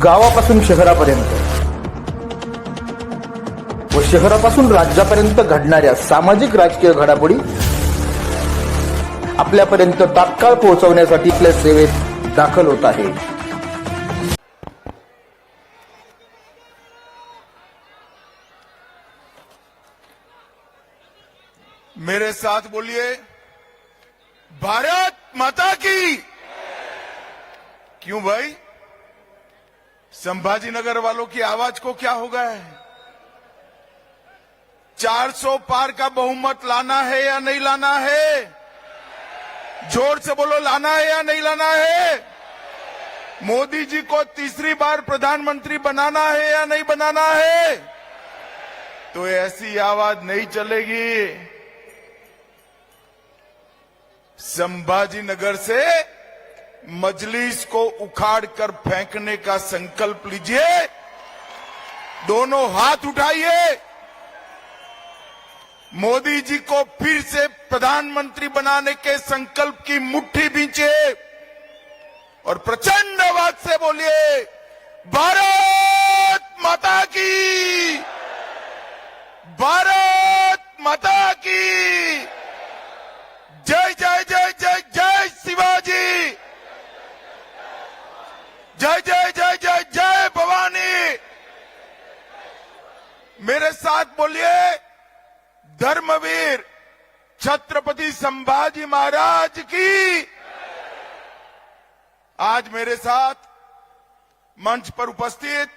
गावापासून शहरापर्यंत व शहरापासून राज्यापर्यंत घडणाऱ्या सामाजिक राजकीय घडामोडी आपल्यापर्यंत तात्काळ पोहोचवण्यासाठी आपल्या सेवेत दाखल होत आहे। मेरे साथ बोलिए, भारत माता की। क्यों भाई, संभाजी नगर वालों की आवाज को क्या हो गया है? 400 पार का बहुमत लाना है या नहीं लाना है? जोर से बोलो, लाना है या नहीं लाना है? मोदी जी को तीसरी बार प्रधानमंत्री बनाना है या नहीं बनाना है? तो ऐसी आवाज नहीं चलेगी। संभाजी नगर से मजलिस को उखाड़ कर फेंकने का संकल्प लीजिए। दोनों हाथ उठाइए। मोदी जी को फिर से प्रधानमंत्री बनाने के संकल्प की मुट्ठी भींचिए और प्रचंड आवाज से बोलिए, भारत माता की, भारत माता की। जय जय जय जय जय शिवाजी, जय जय जय जय जय भवानी। मेरे साथ बोलिए, धर्मवीर छत्रपति संभाजी महाराज की। आज मेरे साथ मंच पर उपस्थित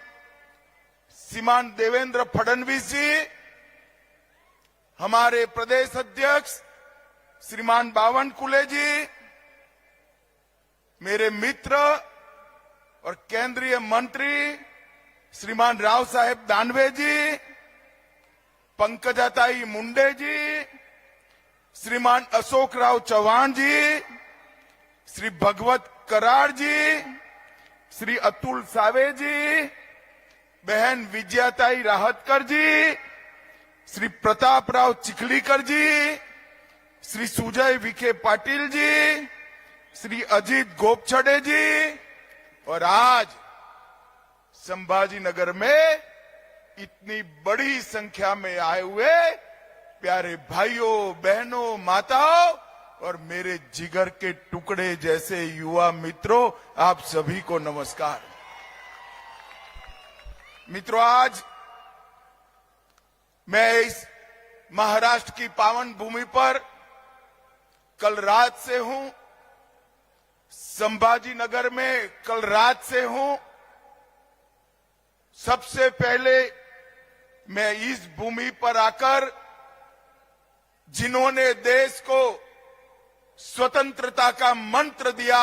श्रीमान देवेंद्र फडणवीस जी, हमारे प्रदेश अध्यक्ष श्रीमान बावनकुले जी, मेरे मित्र और केंद्रीय मंत्री श्रीमान राव साहेब दानवे जी, पंकजाताई मुंडे जी, श्रीमान अशोक राव चौहान जी, श्री भगवत कराड़ जी, श्री अतुल सावे जी, बहन विजयाताई राहतकर जी, श्री प्रताप राव चिखलीकर जी, श्री सुजय विखे पाटिल जी, श्री अजीत गोपछड़े जी, और आज संभाजी नगर में इतनी बड़ी संख्या में आए हुए प्यारे भाइयों बहनों माताओं और मेरे जिगर के टुकड़े जैसे युवा मित्रों, आप सभी को नमस्कार। मित्रों, आज मैं इस महाराष्ट्र की पावन भूमि पर कल रात से हूं, संभाजी नगर में कल रात से हूं। सबसे पहले मैं इस भूमि पर आकर जिन्होंने देश को स्वतंत्रता का मंत्र दिया,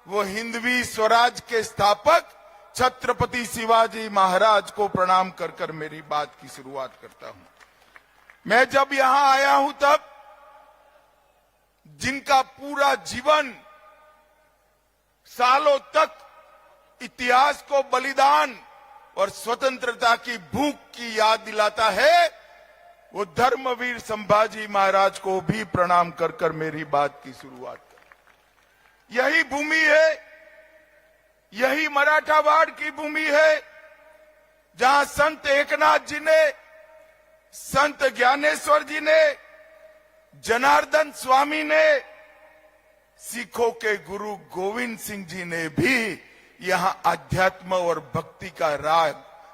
वो हिंदवी स्वराज के स्थापक छत्रपति शिवाजी महाराज को प्रणाम कर कर मेरी बात की शुरुआत करता हूं। मैं जब यहां आया हूं तब जिनका पूरा जीवन सालों तक इतिहास को बलिदान और स्वतंत्रता की भूख की याद दिलाता है, वो धर्मवीर संभाजी महाराज को भी प्रणाम कर कर मेरी बात की शुरुआत कर। यही भूमि है, यही मराठावाड़ की भूमि है, जहां संत एकनाथ जी ने, संत ज्ञानेश्वर जी ने, जनार्दन स्वामी ने, सिखों के गुरु गोविंद सिंह जी ने भी यहां अध्यात्म और भक्ति का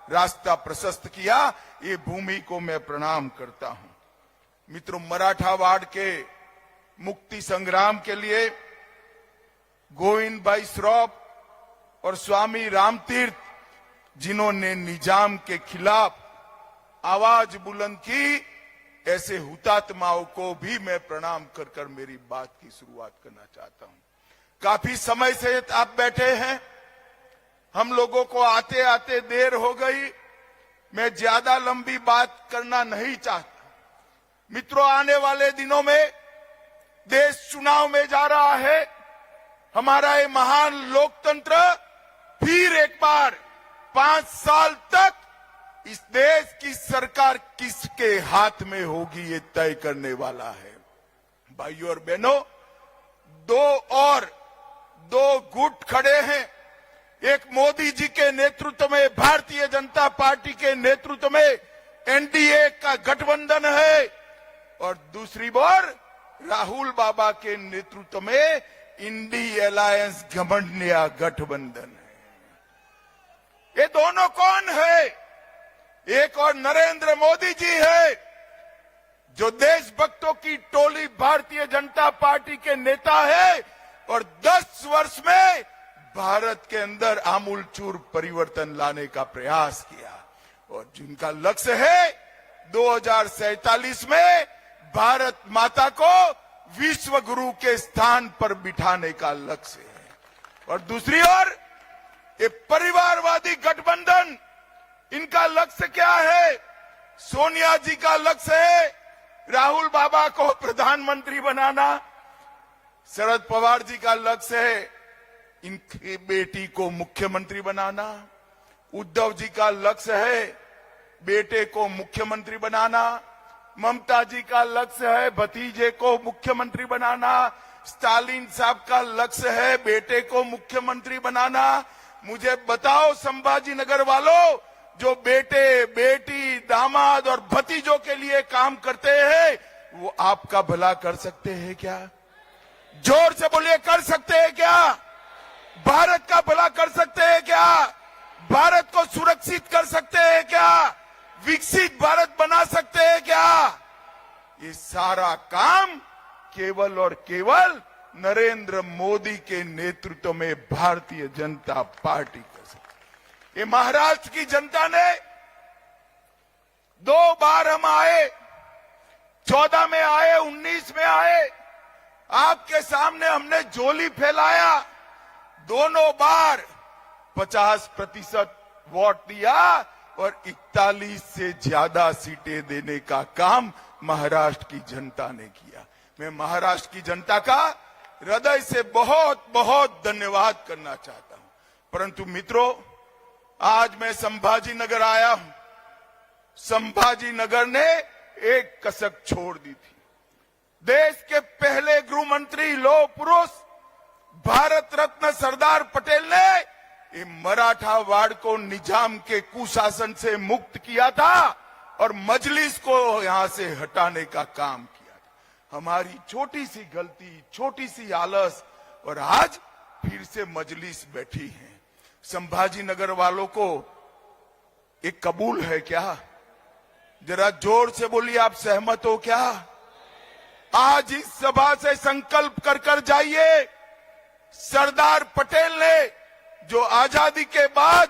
रास्ता प्रशस्त किया। ये भूमि को मैं प्रणाम करता हूं। मित्रों, मराठावाड़ के मुक्ति संग्राम के लिए गोविंद भाई श्रॉफ और स्वामी रामतीर्थ, जिन्होंने निजाम के खिलाफ आवाज बुलंद की, ऐसे हुतात्माओं को भी मैं प्रणाम कर कर मेरी बात की शुरुआत करना चाहता हूं। काफी समय से आप बैठे हैं, हम लोगों को आते आते देर हो गई, मैं ज्यादा लंबी बात करना नहीं चाहता। मित्रों, आने वाले दिनों में देश चुनाव में जा रहा है। हमारा ये महान लोकतंत्र फिर एक बार 5 साल तक इस देश की सरकार किसके हाथ में होगी, ये तय करने वाला है। भाइयों और बहनों, दो गुट खड़े हैं। एक मोदी जी के नेतृत्व में, भारतीय जनता पार्टी के नेतृत्व में एनडीए का गठबंधन है और दूसरी ओर राहुल बाबा के नेतृत्व में इंडी अलायंस घमंडिया गठबंधन है। ये दोनों कौन है? एक और नरेंद्र मोदी जी है जो देशभक्तों की टोली भारतीय जनता पार्टी के नेता है और 10 वर्ष में भारत के अंदर आमूलचूल परिवर्तन लाने का प्रयास किया और जिनका लक्ष्य है 2047 में भारत माता को विश्व गुरु के स्थान पर बिठाने का लक्ष्य है। और दूसरी ओर ये परिवारवादी गठबंधन, इनका लक्ष्य क्या है? सोनिया जी का लक्ष्य है राहुल बाबा को प्रधानमंत्री बनाना, शरद पवार जी का लक्ष्य है इनकी बेटी को मुख्यमंत्री बनाना, उद्धव जी का लक्ष्य है बेटे को मुख्यमंत्री बनाना, ममता जी का लक्ष्य है भतीजे को मुख्यमंत्री बनाना, स्टालिन साहब का लक्ष्य है बेटे को मुख्यमंत्री बनाना। मुझे बताओ संभाजी नगर वालों, जो बेटे, बेटी, दामाद और भतीजों के लिए काम करते हैं, वो आपका भला कर सकते हैं क्या? जोर से बोलिए, कर सकते हैं क्या? भारत का भला कर सकते हैं क्या? भारत को सुरक्षित कर सकते हैं क्या? विकसित भारत बना सकते हैं क्या? ये सारा काम केवल और केवल नरेंद्र मोदी के नेतृत्व में भारतीय जनता पार्टी कर सकती। ये महाराष्ट्र की जनता ने 2 बार हम आए, 14 में आए, 19 में आए, आपके सामने हमने झोली फैलाया, दोनों बार 50% वोट दिया और 41 से ज्यादा सीटें देने का काम महाराष्ट्र की जनता ने किया। मैं महाराष्ट्र की जनता का हृदय से बहुत बहुत धन्यवाद करना चाहता हूं। परंतु मित्रों, आज मैं संभाजी नगर आया हूं। संभाजी नगर ने एक कसक छोड़ दी थी। देश के पहले गृह मंत्री, लौह पुरुष, भारत रत्न सरदार पटेल ने ये मराठा वाड़ को निजाम के कुशासन से मुक्त किया था और मजलिस को यहां से हटाने का काम किया था। हमारी छोटी सी गलती, छोटी सी आलस, और आज फिर से मजलिस बैठी है। संभाजी नगर वालों को एक कबूल है क्या? जरा जोर से बोलिए, आप सहमत हो क्या? आज इस सभा से संकल्प कर जाइए, सरदार पटेल ने जो आजादी के बाद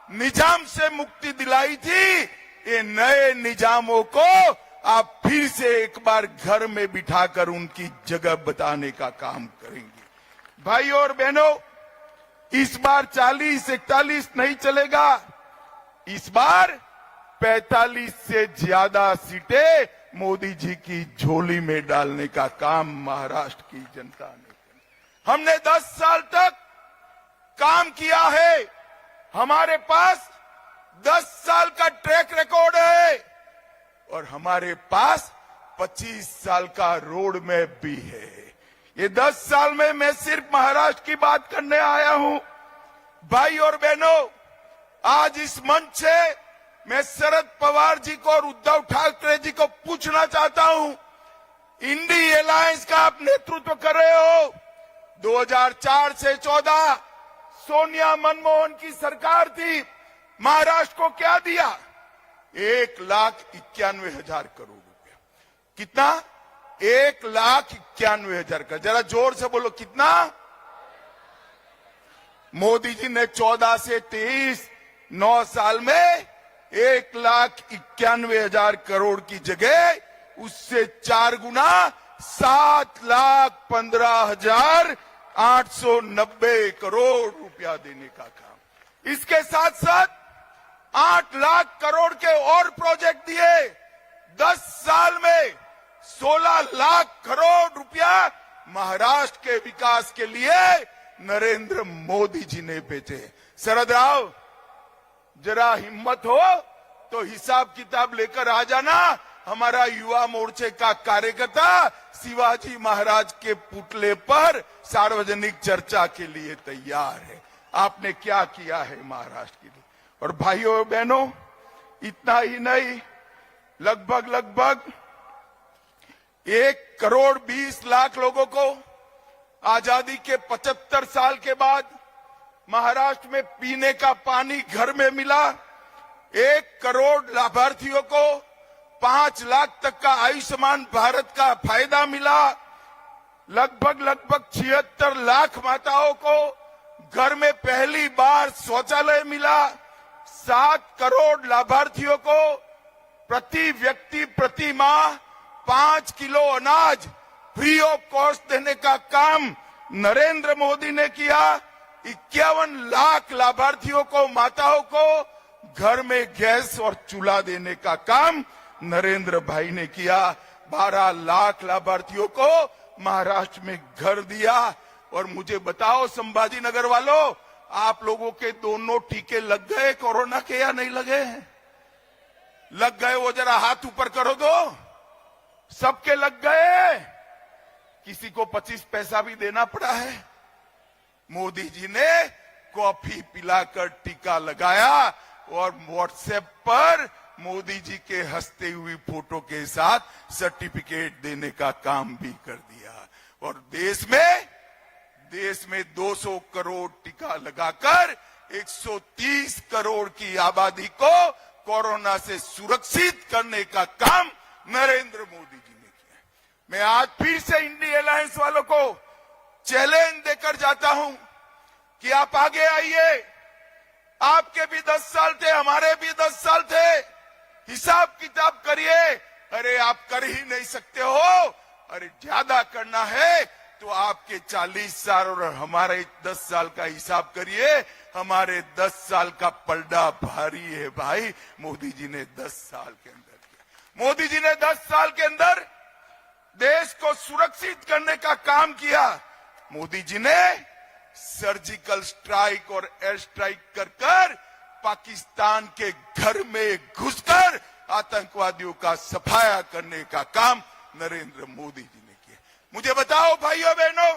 निजाम से मुक्ति दिलाई थी, ये नए निजामों को आप फिर से एक बार घर में बिठाकर उनकी जगह बताने का काम करेंगे। भाइयों और बहनों, इस बार 40-41 नहीं चलेगा, इस बार 45 से ज्यादा सीटें मोदी जी की झोली में डालने का काम महाराष्ट्र की जनता ने किया। हमने 10 साल तक काम किया है, हमारे पास 10 साल का ट्रैक रिकॉर्ड है और हमारे पास 25 साल का रोड मैप भी है। ये 10 साल में मैं सिर्फ महाराष्ट्र की बात करने आया हूं। भाई और बहनों, आज इस मंच से मैं शरद पवार जी को और उद्धव ठाकरे जी को पूछना चाहता हूं, इंडी अलायंस का आप नेतृत्व कर रहे हो। 2004 से 14 सोनिया मनमोहन की सरकार थी, महाराष्ट्र को क्या दिया? 1,91,000 करोड़ रुपया। कितना? 1,91,000 का। जरा जोर से बोलो, कितना? मोदी जी ने 14 से 23 9 साल में 1,91,000 करोड़ की जगह उससे 4 गुना 7,15,890 करोड़ रुपया देने का काम। इसके साथ साथ 8 लाख करोड़ के और प्रोजेक्ट दिए। 10 साल में 16 लाख करोड़ रुपया महाराष्ट्र के विकास के लिए नरेंद्र मोदी जी ने भेजे। शरद राव, जरा हिम्मत हो तो हिसाब किताब लेकर आ जाना। हमारा युवा मोर्चे का कार्यकर्ता शिवाजी महाराज के पुतले पर सार्वजनिक चर्चा के लिए तैयार है। आपने क्या किया है महाराष्ट्र के लिए। और भाइयों बहनों, इतना ही नहीं, लगभग 1,20,00,000 लोगों को आजादी के 75 साल के बाद महाराष्ट्र में पीने का पानी घर में मिला। 1 करोड़ लाभार्थियों को 5 लाख तक का आयुष्मान भारत का फायदा मिला। लगभग 76 लाख माताओं को घर में पहली बार शौचालय मिला। 7 करोड़ लाभार्थियों को प्रति व्यक्ति प्रति माह 5 किलो अनाज फ्री ऑफ कॉस्ट देने का काम नरेंद्र मोदी ने किया। 51 लाख लाभार्थियों को, माताओं को घर में गैस और चूल्हा देने का काम नरेंद्र भाई ने किया। 12 लाख लाभार्थियों को महाराष्ट्र में घर दिया। और मुझे बताओ संभाजी नगर वालों, आप लोगों के दोनों टीके लग गए कोरोना के या नहीं लगे? लग गए? वो जरा हाथ ऊपर करो दो। सबके लग गए? किसी को 25 पैसा भी देना पड़ा है? मोदी जी ने कॉफी पिलाकर टीका लगाया और व्हाट्सएप पर मोदी जी के हंसते हुई फोटो के साथ सर्टिफिकेट देने का काम भी कर दिया। और देश में 200 करोड़ टीका लगाकर 130 करोड़ की आबादी को कोरोना से सुरक्षित करने का काम नरेंद्र मोदी जी ने किया। मैं आज फिर से इंडिया अलायंस वालों को चैलेंज देकर जाता हूं कि आप आगे आइए। आपके भी 10 साल थे, हमारे भी 10 साल थे। हिसाब किताब करिए। अरे आप कर ही नहीं सकते हो, अरे ज्यादा करना है तो आपके 40 साल और हमारे 10 साल का हिसाब करिए। हमारे 10 साल का पलड़ा भारी है भाई। मोदी जी ने 10 साल के अंदर किया। मोदी जी ने 10 साल के अंदर देश को सुरक्षित करने का काम किया। मोदी जी ने सर्जिकल स्ट्राइक और एयर स्ट्राइक कर पाकिस्तान के घर में घुसकर आतंकवादियों का सफाया करने का काम नरेंद्र मोदी जी ने किया। मुझे बताओ भाइयों बहनों,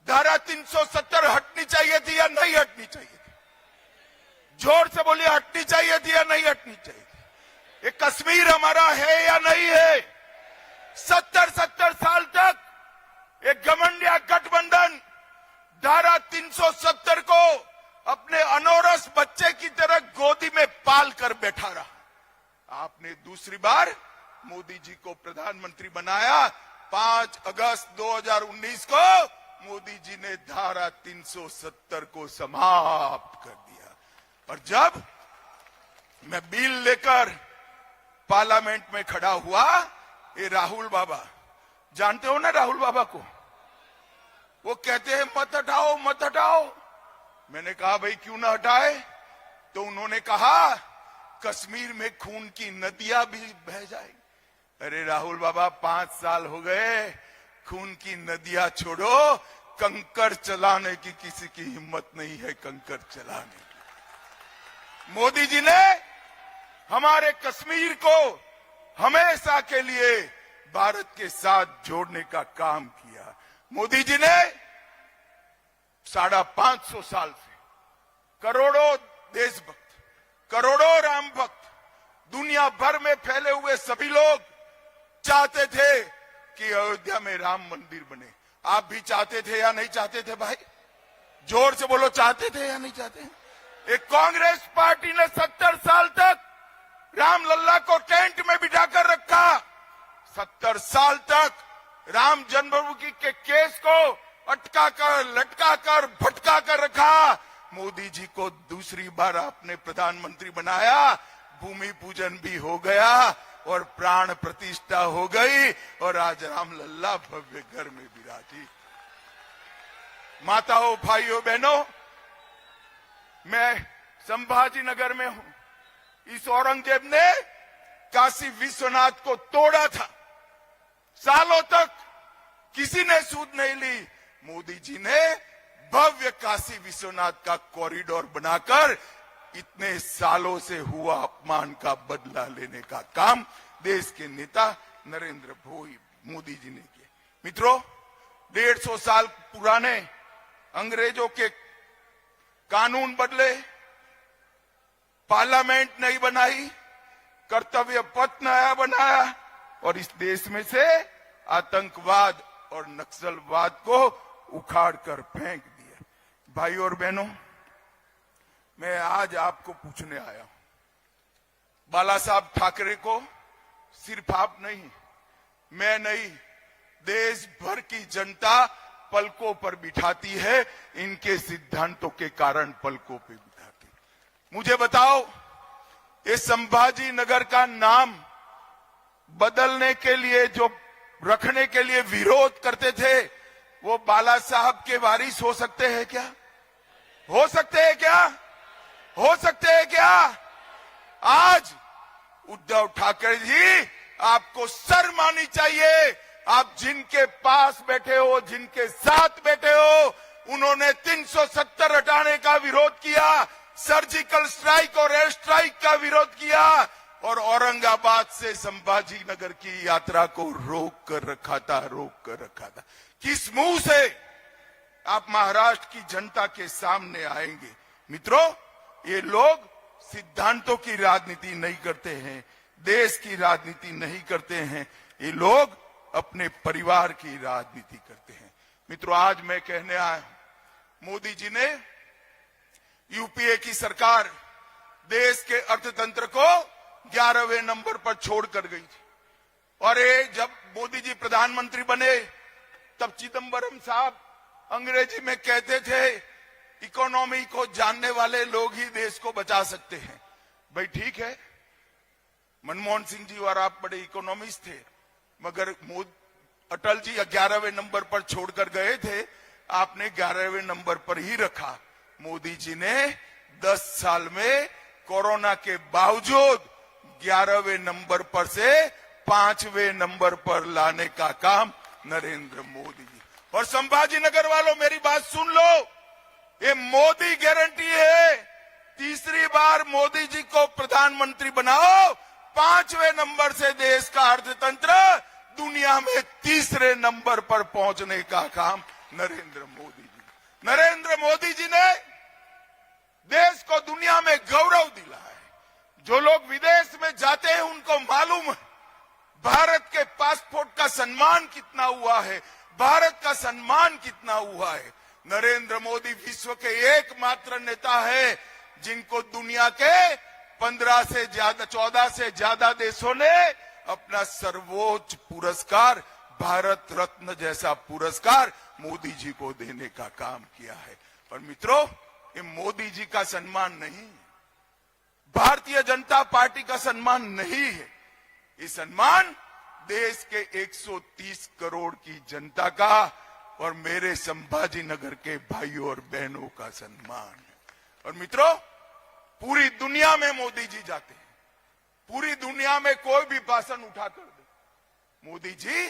धारा 370 हटनी चाहिए थी या नहीं हटनी चाहिए थी? जोर से बोलिए, हटनी चाहिए थी या नहीं हटनी चाहिए थी? ये कश्मीर हमारा है या नहीं है? 70 साल तक एक घमंडिया गठबंधन धारा 370 को अपने अनोरस बच्चे की तरह गोदी में पाल कर बैठा रहा। आपने दूसरी बार मोदी जी को प्रधानमंत्री बनाया। 5 अगस्त 2019 को मोदी जी ने धारा 370 को समाप्त कर दिया। और जब मैं बिल लेकर पार्लियामेंट में खड़ा हुआ, ये राहुल बाबा, जानते हो ना राहुल बाबा को, वो कहते हैं मत हटाओ मत हटाओ। मैंने कहा भाई क्यों ना हटाए? तो उन्होंने कहा कश्मीर में खून की नदियां भी बह जाएगी। अरे राहुल बाबा, 5 साल हो गए, खून की नदियां छोड़ो, कंकर चलाने की किसी की हिम्मत नहीं है। कंकर चलाने की मोदी जी ने हमारे कश्मीर को हमेशा के लिए भारत के साथ जोड़ने का काम किया। मोदी जी ने 550 साल से करोड़ों देशभक्त, करोड़ों राम भक्त, दुनिया भर में फैले हुए सभी लोग चाहते थे कि अयोध्या में राम मंदिर बने। आप भी चाहते थे या नहीं चाहते थे भाई? जोर से बोलो, चाहते थे या नहीं चाहते? एक कांग्रेस पार्टी ने 70 साल तक राम लल्ला को टेंट में बिठाकर रखा। 70 साल तक राम जन्मभूमि के केस को अटका कर, लटका कर, भटका कर रखा। मोदी जी को दूसरी बार आपने प्रधानमंत्री बनाया। भूमि पूजन भी हो गया और प्राण प्रतिष्ठा हो गई और आज राम लल्ला भव्य घर में विराजी। माताओं, भाइयों, बहनों, मैं संभाजी नगर में हूं। इस औरंगजेब ने काशी विश्वनाथ को तोड़ा था। सालों तक किसी ने सूद नहीं ली। मोदी जी ने भव्य काशी विश्वनाथ का कॉरिडोर बनाकर इतने सालों से हुआ अपमान का बदला लेने का काम देश के नेता नरेंद्र मोदी जी ने किया। मित्रों, 150 साल पुराने अंग्रेजों के कानून बदले, पार्लियामेंट नहीं बनाई, कर्तव्य पथ नया बनाया और इस देश में से आतंकवाद और नक्सलवाद को उखाड़ कर फेंक दिया। भाई और बहनों, मैं आज आपको पूछने आया हूं, बाला साहब ठाकरे को सिर्फ आप नहीं, मैं नहीं, देश भर की जनता पलकों पर बिठाती है, इनके सिद्धांतों के कारण पलकों पे बिठाती। मुझे बताओ, ये संभाजी नगर का नाम बदलने के लिए, जो रखने के लिए विरोध करते थे, वो बाला साहब के वारिस हो सकते हैं क्या? हो सकते हैं क्या? हो सकते हैं क्या? आज उद्धव ठाकरे जी, आपको शर्म आनी चाहिए। आप जिनके पास बैठे हो, जिनके साथ बैठे हो, उन्होंने 370 हटाने का विरोध किया, सर्जिकल स्ट्राइक और एयर स्ट्राइक का विरोध किया और औरंगाबाद से संभाजी नगर की यात्रा को रोक कर रखा था। किस मुंह से आप महाराष्ट्र की जनता के सामने आएंगे? मित्रों, ये लोग सिद्धांतों की राजनीति नहीं करते हैं, देश की राजनीति नहीं करते हैं, ये लोग अपने परिवार की राजनीति करते हैं। मित्रों, आज मैं कहने आया हूं, मोदी जी ने यूपीए की सरकार देश के अर्थतंत्र को 11वें नंबर पर छोड़कर गई थी और ये जब मोदी जी प्रधानमंत्री बने तब चिदंबरम साहब अंग्रेजी में कहते थे, इकोनॉमी को जानने वाले लोग ही देश को बचा सकते हैं। भाई ठीक है, मनमोहन सिंह जी और आप बड़े इकोनॉमिस्ट थे, मगर अटल जी 11वें नंबर पर छोड़कर गए थे, आपने 11वें नंबर पर ही रखा। मोदी जी ने 10 साल में कोरोना के बावजूद 11वें नंबर पर से 5वें नंबर पर लाने का काम नरेंद्र मोदी जी। और संभाजी नगर वालों, मेरी बात सुन लो, ये मोदी गारंटी है, तीसरी बार मोदी जी को प्रधानमंत्री बनाओ, 5वें नंबर से देश का अर्थतंत्र दुनिया में तीसरे नंबर पर पहुंचने का काम नरेंद्र मोदी जी। नरेंद्र मोदी जी ने देश को दुनिया में गौरव दिला है। जो लोग विदेश में जाते हैं उनको मालूम है भारत के पासपोर्ट का सम्मान कितना हुआ है, भारत का सम्मान कितना हुआ है। नरेंद्र मोदी विश्व के एकमात्र नेता है जिनको दुनिया के 14 से ज्यादा देशों ने अपना सर्वोच्च पुरस्कार, भारत रत्न जैसा पुरस्कार मोदी जी को देने का काम किया है। और मित्रों, ये मोदी जी का सम्मान नहीं है, भारतीय जनता पार्टी का सम्मान नहीं है, ये सम्मान देश के 130 करोड़ की जनता का और मेरे संभाजी नगर के भाइयों और बहनों का सम्मान है। और मित्रों, पूरी दुनिया में मोदी जी जाते हैं, पूरी दुनिया में कोई भी भाषण उठाकर दे, मोदी जी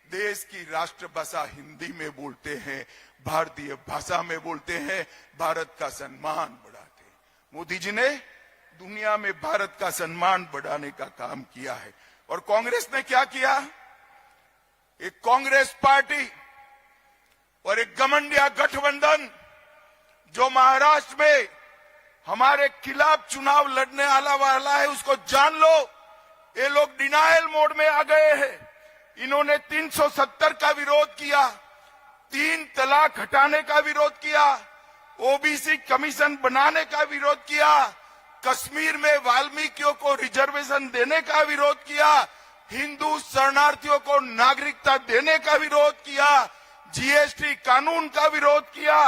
देश की राष्ट्रभाषा हिंदी में बोलते हैं, भारतीय भाषा में बोलते हैं, भारत का सम्मान बढ़ाते हैं। मोदी जी ने दुनिया में भारत का सम्मान बढ़ाने का काम किया है। और कांग्रेस ने क्या किया? एक कांग्रेस पार्टी और एक घमंडिया गठबंधन जो महाराष्ट्र में हमारे खिलाफ चुनाव लड़ने वाला है, उसको जान लो, ये लोग डिनायल मोड में आ गए हैं। इन्होंने 370 का विरोध किया, 3 तलाक हटाने का विरोध किया, ओबीसी कमीशन बनाने का विरोध किया, कश्मीर में वाल्मीकियों को रिजर्वेशन देने का विरोध किया, हिंदू शरणार्थियों को नागरिकता देने का विरोध किया, जीएसटी कानून का विरोध किया,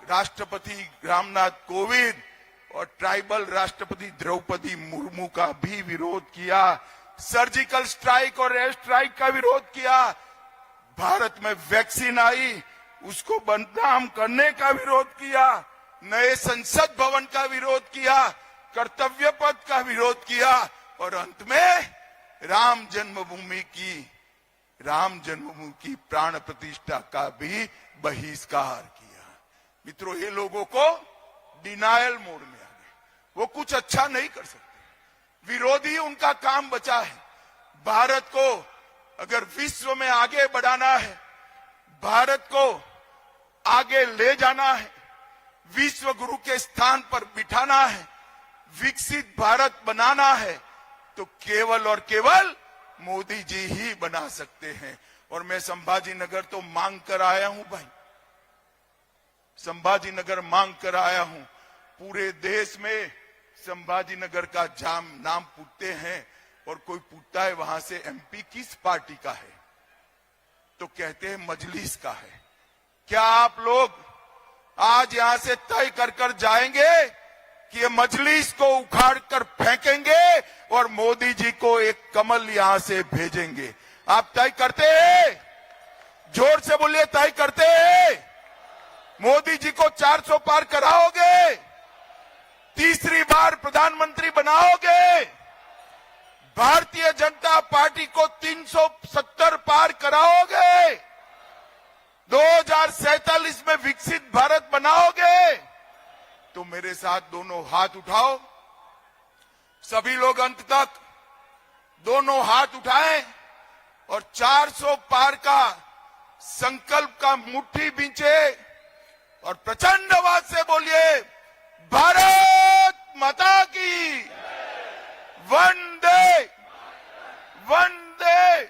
राष्ट्रपति रामनाथ कोविंद और ट्राइबल राष्ट्रपति द्रौपदी मुर्मू का भी विरोध किया, सर्जिकल स्ट्राइक और एयर स्ट्राइक का विरोध किया, भारत में वैक्सीन आई उसको बदनाम करने का विरोध किया, नए संसद भवन का विरोध किया, कर्तव्य पथ का विरोध किया और अंत में राम जन्मभूमि की प्राण प्रतिष्ठा का भी बहिष्कार किया। मित्रों, ये लोगों को डिनायल मोड में आ गए, वो कुछ अच्छा नहीं कर सकते, विरोधी उनका काम बचा है। भारत को अगर विश्व में आगे बढ़ाना है, भारत को आगे ले जाना है, विश्व गुरु के स्थान पर बिठाना है, विकसित भारत बनाना है, तो केवल और केवल मोदी जी ही बना सकते हैं। और मैं संभाजी नगर तो मांग कर आया हूं भाई, संभाजी नगर मांग कर आया हूं। पूरे देश में संभाजी नगर का नाम पूछते हैं और कोई पूछता है वहां से एमपी किस पार्टी का है, तो कहते हैं मजलिस का है। क्या आप लोग आज यहां से तय कर जाएंगे कि ये मजलिस को उखाड़ कर फेंकेंगे और मोदी जी को एक कमल यहां से भेजेंगे? आप तय करते हैं? जोर से बोलिए, तय करते हैं? मोदी जी को 400 पार कराओगे? तीसरी बार प्रधानमंत्री बनाओगे? भारतीय जनता पार्टी को 370 पार कराओगे? 2047 में विकसित भारत बनाओगे? तो मेरे साथ दोनों हाथ उठाओ। सभी लोग अंत तक दोनों हाथ उठाएं और 400 पार का संकल्प का मुट्ठी बींचे और प्रचंड आवाज से बोलिए, भारत माता की वंदे वंदे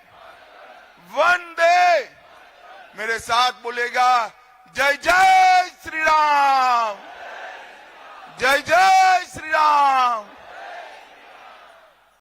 वंदे। मेरे साथ बोलेगा, जय जय श्री राम, जय जय श्री राम।